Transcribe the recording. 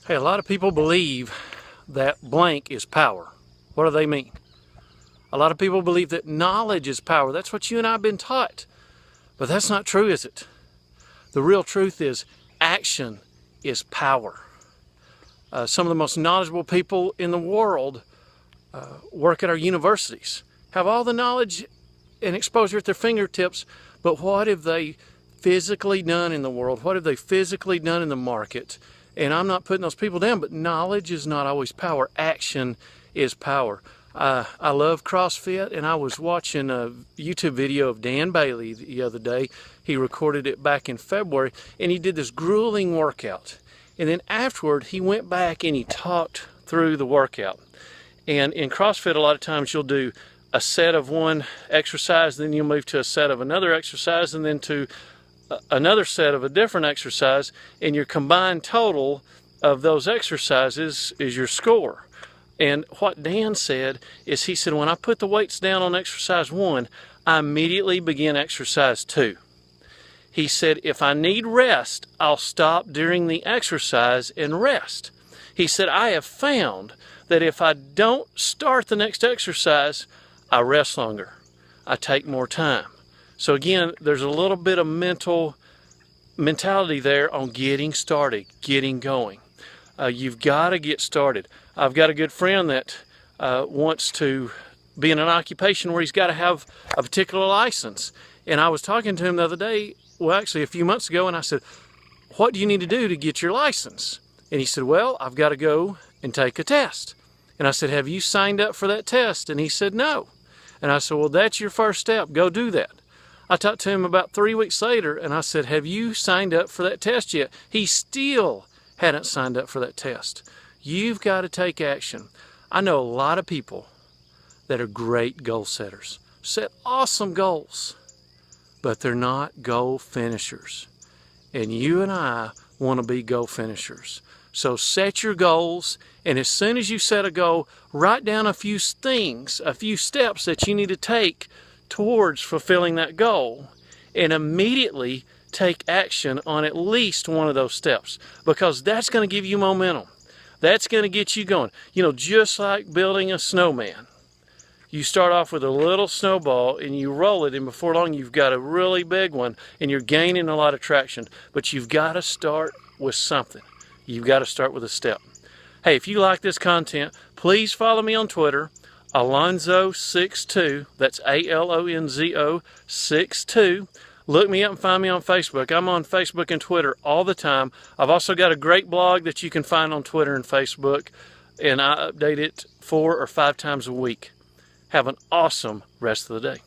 Hey, a lot of people believe that blank is power. What do they mean? A lot of people believe that knowledge is power. That's what you and I have been taught. But that's not true, is it? The real truth is action is power. Some of the most knowledgeable people in the world work at our universities, have all the knowledge and exposure at their fingertips, but what have they physically done in the world? What have they physically done in the market? And I'm not putting those people down, but knowledge is not always power. Action is power. I love CrossFit, and I was watching a YouTube video of Dan Bailey the other day. He recorded it back in February, and he did this grueling workout. And then afterward, he went back and he talked through the workout. And in CrossFit, a lot of times you'll do a set of one exercise, then you'll move to a set of another exercise, and then to another set of a different exercise, and your combined total of those exercises is your score. And what Dan said is, he said, when I put the weights down on exercise 1, I immediately begin exercise 2. He said, if I need rest, I'll stop during the exercise and rest. He said, I have found that if I don't start the next exercise, I rest longer. I take more time. So again, there's a little bit of mentality there on getting started, getting going. You've got to get started. I've got a good friend that wants to be in an occupation where he's got to have a particular license. And I was talking to him the other day, well, actually a few months ago, and I said, what do you need to do to get your license? And he said, well, I've got to go and take a test. And I said, have you signed up for that test? And he said, no. And I said, well, that's your first step. Go do that. I talked to him about 3 weeks later, and I said, have you signed up for that test yet? He still hadn't signed up for that test. You've got to take action. I know a lot of people that are great goal setters, set awesome goals, but they're not goal finishers. And you and I want to be goal finishers. So set your goals, and as soon as you set a goal, write down a few things, a few steps that you need to take towards fulfilling that goal, and immediately take action on at least one of those steps, because that's going to give you momentum. That's going to get you going. You know, just like building a snowman. You start off with a little snowball and you roll it, and before long you've got a really big one and you're gaining a lot of traction. But you've got to start with something. You've got to start with a step. Hey, if you like this content, please follow me on Twitter, Alonzo62. That's ALONZO 62. Look me up and find me on Facebook. I'm on Facebook and Twitter all the time. I've also got a great blog that you can find on Twitter and Facebook, and I update it 4 or 5 times a week. Have an awesome rest of the day.